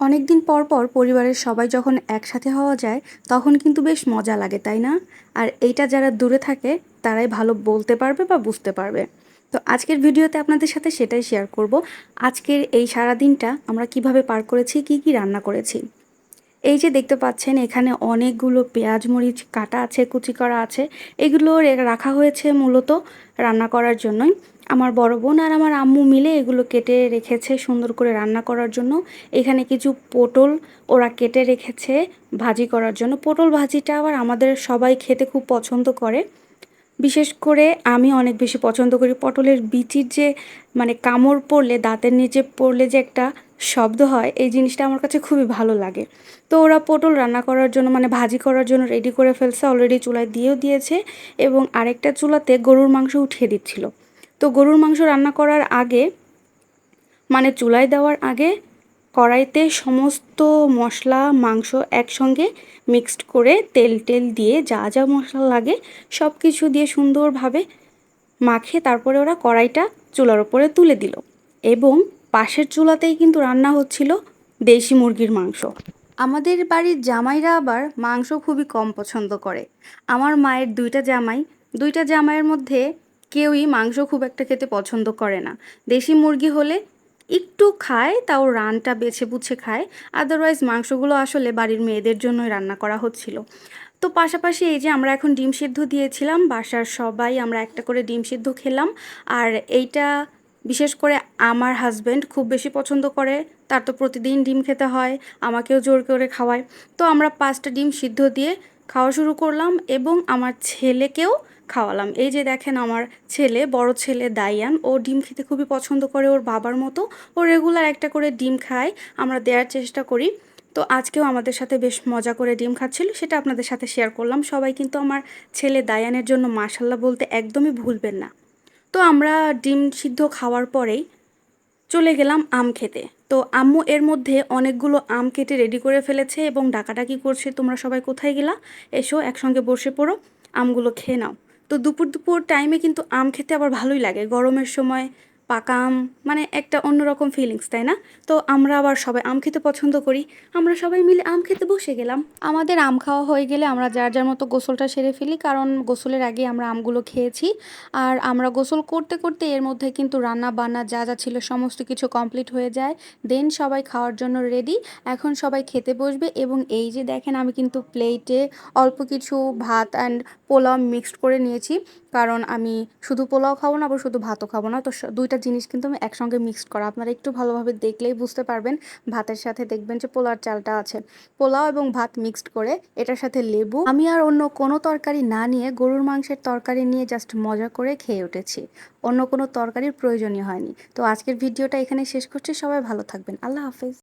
অনেকদিন পর পর পরিবারের সবাই যখন একসাথে হওয়া যায় তখন কিন্তু বেশ মজা লাগে, তাই না? আর এইটা যারা দূরে থাকে তারাই ভালো বলতে পারবে বা বুঝতে পারবে। তো আজকের ভিডিওতে আপনাদের সাথে সেটাই শেয়ার করব। আজকের এই সারা দিনটা আমরা কিভাবে পার করেছি, কি কি রান্না করেছি। এই যে দেখতে পাচ্ছেন এখানে অনেকগুলো পেঁয়াজ মরিচ কাটা আছে, কুচি করা আছে। এগুলো রাখা হয়েছে মূলত রান্না করার জন্যই। আমার বড় বোন আর আমার আম্মু মিলে এগুলো কেটে রেখেছে সুন্দর করে রান্না করার জন্য। এখানে কিছু পটল ওরা কেটে রেখেছে ভাজি করার জন্য। পটল ভাজিটা আবার আমাদের সবাই খেতে খুব পছন্দ করে। বিশেষ করে আমি অনেক বেশি পছন্দ করি। পটলের বিচির যে কামড় পড়লে, দাঁতের নিচে পড়লে যে একটা শব্দ হয়, এই জিনিসটা আমার কাছে খুবই ভালো লাগে। তো ওরা পটল রান্না করার জন্য ভাজি করার জন্য রেডি করে ফেলছে, অলরেডি চুলায় দিয়েও দিয়েছে এবং আরেকটা চুলাতে গরুর মাংস উঠিয়ে দিচ্ছিল। তো গরুর মাংস রান্না করার আগে চুলায় দেওয়ার আগে কড়াইতে সমস্ত মশলা মাংস একসঙ্গে মিক্সড করে তেল দিয়ে যা যা মশলা লাগে সব কিছু দিয়ে সুন্দরভাবে মাখে তারপরে ওরা কড়াইটা চুলার ওপরে তুলে দিল এবং পাশের চুলাতেই কিন্তু রান্না হচ্ছিল দেশি মুরগির মাংস। আমাদের বাড়ির জামাইরা আবার মাংস খুবই কম পছন্দ করে। আমার মায়ের দুইটা জামাইয়ের মধ্যে কেউই মাংস খুব একটা খেতে পছন্দ করে না। দেশি মুরগি হলে একটু খায়, তাও রানটা বেছে বুছে খায়। আদারওয়াইজ মাংসগুলো আসলে বাড়ির মেয়েদের জন্যই রান্না করা হচ্ছিল। তো পাশাপাশি এই যে আমরা এখন ডিম সিদ্ধ দিয়েছিলাম, বাসার সবাই আমরা একটা করে ডিম সিদ্ধ খেলাম। আর এইটা বিশেষ করে আমার হাজব্যান্ড খুব বেশি পছন্দ করে, তার তো প্রতিদিন ডিম খেতে হয়, আমাকেও জোর করে খাওয়ায়। তো আমরা 5টা ডিম সিদ্ধ দিয়ে খাওয়া শুরু করলাম এবং আমার ছেলেকেও খাওয়ালাম। এই যে দেখেন আমার ছেলে, বড় ছেলে দাইয়ান, ও ডিম খেতে খুবই পছন্দ করে ওর বাবার মতো। ও রেগুলার একটা করে ডিম খায়, আমরা দেওয়ার চেষ্টা করি। তো আজকেও আমাদের সাথে বেশ মজা করে ডিম খাচ্ছিল, সেটা আপনাদের সাথে শেয়ার করলাম। সবাই কিন্তু আমার ছেলে দায়ানের জন্য মাশাল্লাহ বলতে একদমই ভুলবেন না। তো আমরা ডিম সিদ্ধ খাওয়ার পরেই চলে গেলাম আম খেতে। তো আম্মু এর মধ্যে অনেকগুলো আম কেটে রেডি করে ফেলেছে এবং ডাকাডাকি করছে, তোমরা সবাই কোথায় গেলা, এসো একসঙ্গে বসে পড়ো, আমগুলো খেয়ে নাও। তো দুপুর টাইমে কিন্তু আম খেতে আবার ভালোই লাগে, গরমের সময় পাকা আম একটা অন্যরকম ফিলিংস, তাই না? তো আমরা আবার সবাই আম খেতে পছন্দ করি, আমরা সবাই মিলে আম খেতে বসে গেলাম। আমাদের আম খাওয়া হয়ে গেলে আমরা যার যার মতো গোসলটা সেরে ফেলি, কারণ গোসলের আগে আমরা আমগুলো খেয়েছি। আর আমরা গোসল করতে করতে এর মধ্যে কিন্তু রান্না বান্না যা যা ছিল সমস্ত কিছু কমপ্লিট হয়ে যায়। দেন সবাই খাওয়ার জন্য রেডি। এখন সবাই খেতে বসবে এবং এই যে দেখেন আমি কিন্তু প্লেটে অল্প কিছু ভাত অ্যান্ড পোলাও মিক্সড করে নিয়েছি, কারণ আমি শুধু পোলাও খাবো না, আবার শুধু ভাতও খাবো না। তো দুইটা জিনিস কিন্তু আমি একসঙ্গে মিক্সড করা, আপনারা একটু ভালোভাবে দেখলেই বুঝতে পারবেন। ভাতের সাথে দেখবেন যে পোলাওর চালটা আছে, পোলাও এবং ভাত মিক্সড করে এটার সাথে লেবু, আমি আর অন্য কোনো তরকারি না নিয়ে গরুর মাংসের তরকারি নিয়ে জাস্ট মজা করে খেয়ে উঠেছি। অন্য কোনো তরকারির প্রয়োজনই হয়নি। তো আজকের ভিডিওটা এখানে শেষ করছি, সবাই ভালো থাকবেন, আল্লাহ হাফেজ।